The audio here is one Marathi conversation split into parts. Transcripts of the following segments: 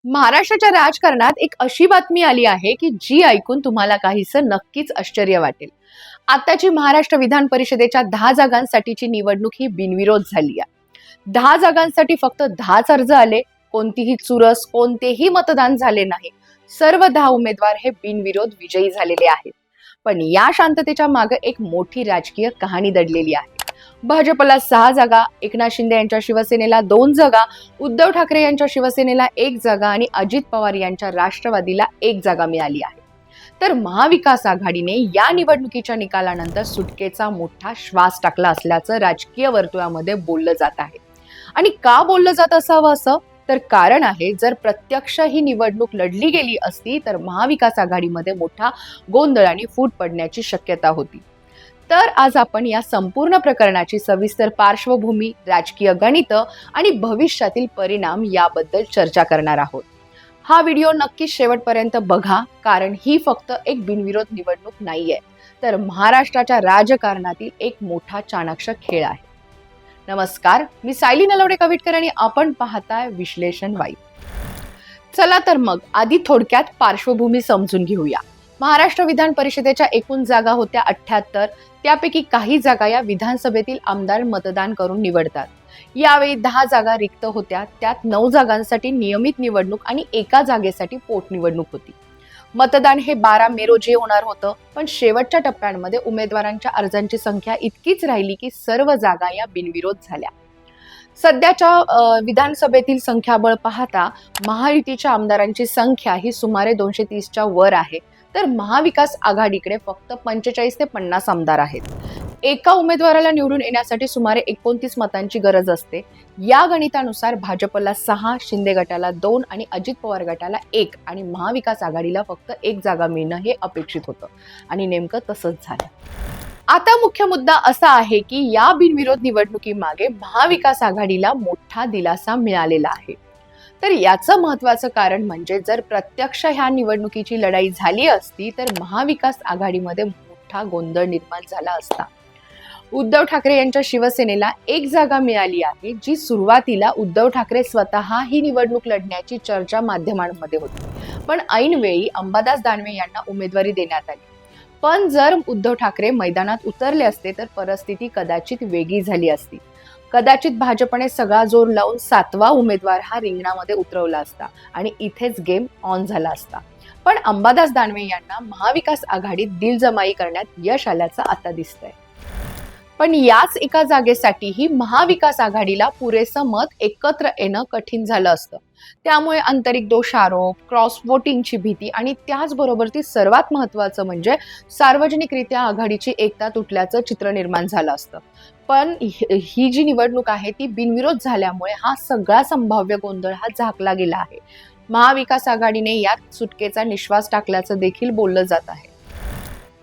महाराष्ट्राच्या राजकारणात एक अशी बातमी आली आहे की जी ऐकून तुम्हाला काहीसं नक्कीच आश्चर्य वाटेल. आताची महाराष्ट्र विधान परिषदेच्या 10 जागांसाठीची निवडणूक ही बिनविरोध झाली आहे. 10 जागांसाठी फक्त 10च अर्ज आले, कोणतीही चुरस, कोणतेही मतदान झाले नाही. सर्व 10 उमेदवार हे बिनविरोध विजयी झालेले आहेत. पण या शांततेच्या मागे एक मोठी राजकीय कहाणी दडलेली आहे. भाजपला 6 जागा, एकनाथ शिंदे यांच्या शिवसेनेला 2 जागा, उद्धव ठाकरे यांच्या शिवसेनेला 1 जागा आणि अजित पवार यांच्या राष्ट्रवादीला 1 जागा मिळाली आहे. तर महाविकास आघाडीने या निवडणुकीच्या निकालानंतर सुटकेचा मोठा श्वास टाकला असल्याचं राजकीय वर्तुळामध्ये बोललं जात आहे. आणि का बोललं जात असावं असं? तर कारण आहे, जर प्रत्यक्ष ही निवडणूक लढली गेली असती तर महाविकास आघाडीमध्ये मोठा गोंधळ आणि फूट पडण्याची शक्यता होती. तर आज आपण या संपूर्ण प्रकरणाची सविस्तर पार्श्वभूमी, राजकीय गणित आणि भविष्यातील परिणाम याबद्दल चर्चा करणार आहोत. हा व्हिडिओ नक्कीच शेवटपर्यंत बघा, कारण ही फक्त एक बिनविरोध निवडणूक नाहीये, तर महाराष्ट्राच्या राजकारणातील एक मोठा चाणाक्ष खेळ आहे. नमस्कार, मी सायली नलवडे कविटकर आणि आपण पाहताय विश्लेषण वाई. चला तर मग आधी थोडक्यात पार्श्वभूमी समजून घेऊया. महाराष्ट्र विधान परिषदेच्या एकूण जागा होत्या 78. त्यापैकी काही जागा या विधानसभेतील आमदार मतदान करून निवडतात. यावेळी 10 जागा रिक्त होत्या. त्यात 9 जागांसाठी नियमित निवडणूक आणि 1 जागेसाठी पोटनिवडणूक होती. मतदान हे 12 मे रोजी होणार होतं, पण शेवटच्या टप्प्यांमध्ये उमेदवारांच्या अर्जांची संख्या इतकीच राहिली की सर्व जागा या बिनविरोध झाल्या. सध्याच्या विधानसभेतील संख्याबळ पाहता महायुतीच्या आमदारांची संख्या ही सुमारे 230च्या वर आहे, तर महाविकास आघाडीकडे फक्त 45 ते 50 आमदार आहेत. एका उमेदवाराला निवडून येण्यासाठी सुमारे 29 मतांची गरज असते. या गणितानुसार भाजपला 6, शिंदे गटाला 2 आणि अजित पवार गटाला 1 आणि महाविकास आघाडीला फक्त 1 जागा मिळणं हे अपेक्षित होतं आणि नेमकं तसंच झालं. आता मुख्य मुद्दा असा आहे की या बिनविरोध निवडणुकीमागे महाविकास आघाडीला मोठा दिलासा मिळालेला आहे. तर याचं महत्वाचं कारण म्हणजे जर प्रत्यक्ष ह्या निवडणुकीची लढाई झाली असती तर महाविकास आघाडीमध्ये मोठा गोंधळ निर्माण झाला असता. उद्धव ठाकरे यांच्या शिवसेनेला 1 जागा मिळाली आहे, जी सुरुवातीला उद्धव ठाकरे स्वतः ही निवडणूक लढण्याची चर्चा माध्यमांमध्ये होती. पण ऐनवेळी अंबादास दानवे यांना उमेदवारी देण्यात आली. पण जर उद्धव ठाकरे मैदानात उतरले असते तर परिस्थिती कदाचित वेगळी झाली असती. कदाचित भाजपने सगळा जोर लावून 7वा उमेदवार हा रिंगणामध्ये उतरवला असता आणि इथेच गेम ऑन झाला असता. पण अंबादास दानवे यांना महाविकास आघाडीत दिलजमाई करण्यात यश आल्याचं आता दिसतंय. पण याच एका जागेसाठीही महाविकास आघाडीला पुरेसं मत एकत्र येणं कठीण झालं असतं. त्यामुळे आंतरिक दोषारोप, क्रॉस वोटिंगची भीती आणि त्याचबरोबर ती सर्वात महत्वाचं म्हणजे सार्वजनिकरित्या आघाडीची एकता तुटल्याचं चित्र निर्माण झालं असतं. पण ही जी निवडणूक आहे ती बिनविरोध झाल्यामुळे हा सगळा संभाव्य गोंधळ हा झाकला गेला आहे. महाविकास आघाडीने यात सुटकेचा निश्वास टाकल्याचं देखील बोललं जात आहे.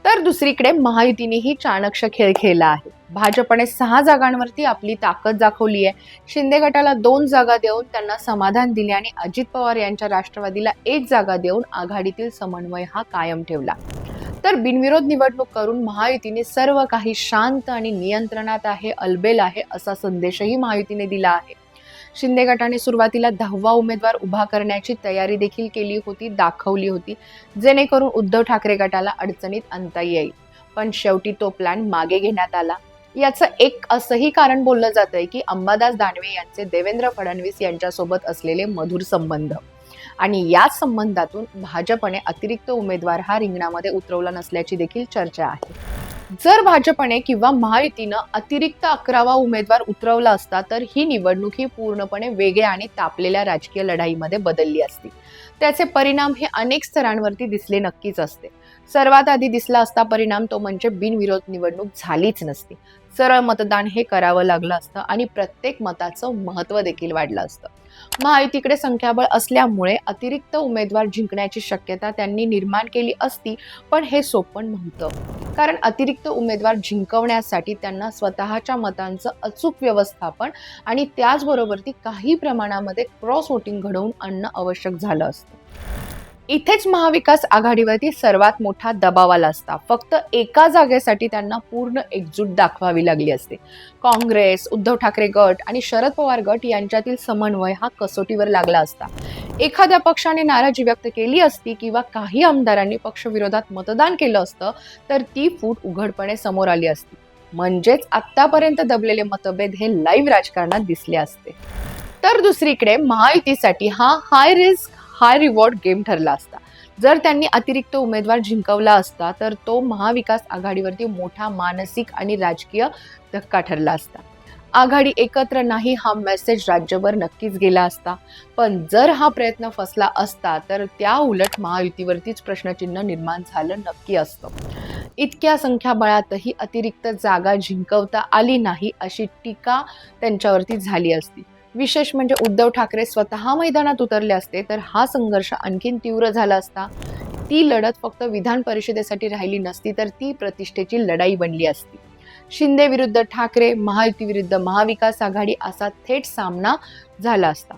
तर दुसरीकडे महायुतीनेही चाणक्ष खेळ खेळला आहे. भाजपने 6 जागांवरती आपली ताकद दाखवली आहे. शिंदे गटाला 2 जागा देऊन त्यांना समाधान दिले आणि अजित पवार यांच्या राष्ट्रवादीला 1 जागा देऊन आघाडीतील समन्वय हा कायम ठेवला. तर बिनविरोध निवडणूक करून महायुतीने सर्व काही शांत आणि नियंत्रणात आहे, अलबेल आहे असा संदेशही महायुतीने दिला आहे. शिंदे गटाने सुरुवातीला 10वा उमेदवार उभा करण्याची तयारी देखील केली होती, दाखवली होती, जेणेकरून उद्धव ठाकरे गटाला अडचणीत आणता येईल. पण शेवटी तो प्लॅन मागे घेण्यात आला. याचं एक असंही कारण बोललं जातंय की अंबादास दानवे यांचे देवेंद्र फडणवीस यांच्यासोबत असलेले मधुर संबंध आणि याच संबंधातून भाजपने अतिरिक्त उमेदवार हा रिंगणामध्ये उतरवला नसल्याची देखील चर्चा आहे. जर भाजपने किंवा महायुतीनं अतिरिक्त 11वा उमेदवार उतरवला असता तर ही निवडणूक ही पूर्णपणे वेगळ्या आणि तापलेल्या राजकीय लढाईमध्ये बदलली असती. त्याचे परिणाम हे अनेक स्तरांवरती दिसले नक्कीच असते. सर्वात आधी दिसला असता परिणाम तो म्हणजे बिनविरोध निवडणूक झालीच नसती. सरळ मतदान हे करावं लागलं असतं आणि प्रत्येक मताचं महत्त्व देखील वाढलं असतं. महायुतीकडे संख्याबळ असल्यामुळे अतिरिक्त उमेदवार जिंकण्याची शक्यता त्यांनी निर्माण केली असती, पण हे सोपं नव्हतं. कारण अतिरिक्त उमेदवार जिंकवण्यासाठी त्यांना स्वतःच्या मतांचं अचूक व्यवस्थापन आणि त्याचबरोबर ती काही प्रमाणामध्ये क्रॉस वोटिंग घडवून आणणं आवश्यक झालं असतं. इथेच महाविकास आघाडीवरती सर्वात मोठा दबाव आला असता. फक्त एका जागेसाठी त्यांना पूर्ण एकजूट दाखवावी लागली असते. काँग्रेस, उद्धव ठाकरे गट आणि शरद पवार गट यांच्यातील समन्वय हा कसोटीवर लागला असता. एखाद्या पक्षाने नाराजी व्यक्त केली असती किंवा काही आमदारांनी पक्षविरोधात मतदान केलं असतं तर ती फूट उघडपणे समोर आली असती. म्हणजेच आतापर्यंत दबलेले मतभेद हे लाईव्ह राजकारणात दिसले असते. तर दुसरीकडे महायुतीसाठी हा हाय रिस्क हाय रिवॉर्ड गेम ठरला असता. जर त्यांनी अतिरिक्त उमेदवार जिंकवला असता तर तो महाविकास आघाडीवरती मोठा मानसिक आणि राजकीय धक्का ठरला असता. आघाडी एकत्र नाही हा मेसेज राज्यभर नक्कीच गेला असता. पण जर हा प्रयत्न फसला असता तर त्या उलट महायुतीवरतीच प्रश्नचिन्ह निर्माण झालं नक्की असतं. इतक्या संख्याबळातही अतिरिक्त जागा जिंकवता आली नाही अशी टीका त्यांच्यावरती झाली असती. विशेष म्हणजे उद्धव ठाकरे स्वतः मैदानात उतरले असते तर हा संघर्ष आणखीन तीव्र झाला असता. ती लढत फक्त विधान परिषदेसाठी राहिली नसती तर ती प्रतिष्ठेची लढाई बनली असती. शिंदे विरुद्ध ठाकरे, महायुती विरुद्ध महाविकास आघाडी असा थेट सामना झाला असता.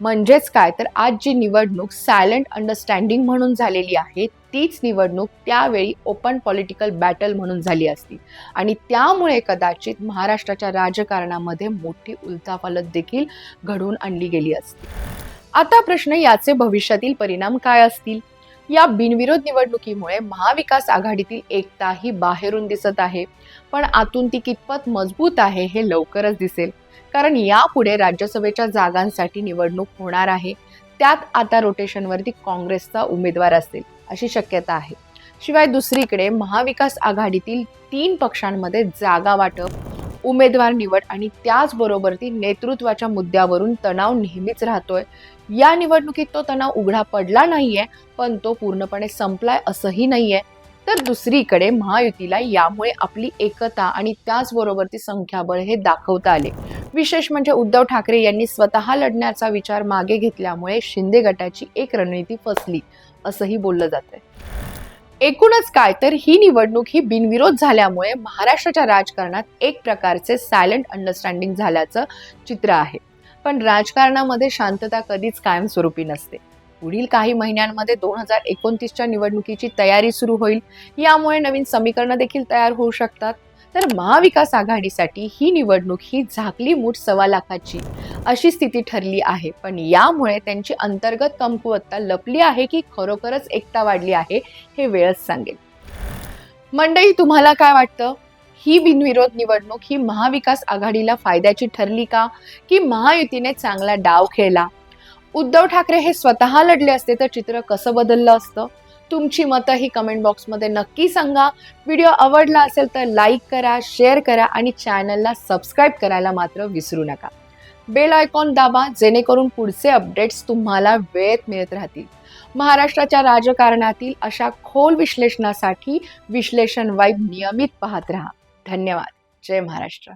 म्हणजेच काय तर आज जी निवडणूक सायलेंट अंडरस्टँडिंग म्हणून झालेली आहे तीच निवडणूक त्यावेळी ओपन पॉलिटिकल बॅटल म्हणून झाली असती आणि त्यामुळे कदाचित महाराष्ट्राच्या राजकारणामध्ये मोठी उलथापालथ देखील घडवून आणली गेली असती. आता प्रश्न याचे भविष्यातील परिणाम काय असतील? या बिनविरोध निवडणुकीमुळे महाविकास आघाडीतील एकता ही बाहेरून दिसत आहे, पण आतून ती कितपत मजबूत आहे हे लवकरच दिसेल. कारण यापुढे राज्यसभेच्या जागांसाठी निवडणूक होणार आहे. त्यात आता रोटेशनवरती काँग्रेसचा उमेदवार असेल अशी शक्यता आहे. शिवाय दुसरीकडे महाविकास आघाडीतील 3 पक्षांमध्ये जागा वाटप, उमेदवार निवड आणि त्याचबरोबर ती नेतृत्वाच्या मुद्द्यावरून तणाव नेहमीच राहतोय. या निवडणुकीत तो तणाव उघडा पडला नाहीये, पण तो पूर्णपणे संपलाय असंही नाहीये. तर दुसरीकडे महायुतीला यामुळे आपली एकता आणि त्याचबरोबर ती संख्याबळ हे दाखवता आले. विशेष म्हणजे उद्धव ठाकरे यांनी स्वतः लढण्याचा विचार मागे घेतल्यामुळे शिंदे गटाची एक रणनीती फसली असंही बोललं जातंय. एकूणच काय तर ही निवडणूक ही बिनविरोध झाल्यामुळे महाराष्ट्राच्या राजकारणात एक प्रकारचे सायलेंट अंडरस्टँडिंग झाल्याचं चित्र आहे. पण राजकारणामध्ये शांतता कधीच कायमस्वरूपी नसते. पुढील काही महिन्यांमध्ये 2029च्या निवडणुकीची तयारी सुरू होईल. यामुळे नवीन समीकरणं देखील तयार होऊ शकतात. तर महाविकास आघाडीसाठी ही निवडणूक ही झाकली मूठ 1.25 लाखाची अशी स्थिती ठरली आहे. पण यामुळे त्यांची अंतर्गत कमकुवतता लपली आहे की खरोखरच एकता वाढली आहे हे वेळच सांगेल. मंडळी, तुम्हाला काय वाटतं? ही बिनविरोध निवडणूक ही महाविकास आघाडीला फायद्याची ठरली का की महायुतीने चांगला डाव खेळला? उद्धव ठाकरे हे स्वतः लढले असते तर चित्र कसं बदललं असतं? तुमची मतं ही कमेंट बॉक्समध्ये नक्की सांगा. व्हिडिओ आवडला असेल तर लाईक करा, शेअर करा आणि चॅनलला सबस्क्राईब करायला मात्र विसरू नका. बेल आयकॉन दाबा जेणेकरून पुढचे अपडेट्स तुम्हाला वेळेत मिळत राहतील. महाराष्ट्राच्या राजकारणातील अशा खोल विश्लेषणासाठी विश्लेषण वाईब नियमित पाहत राहा. धन्यवाद. जय महाराष्ट्र.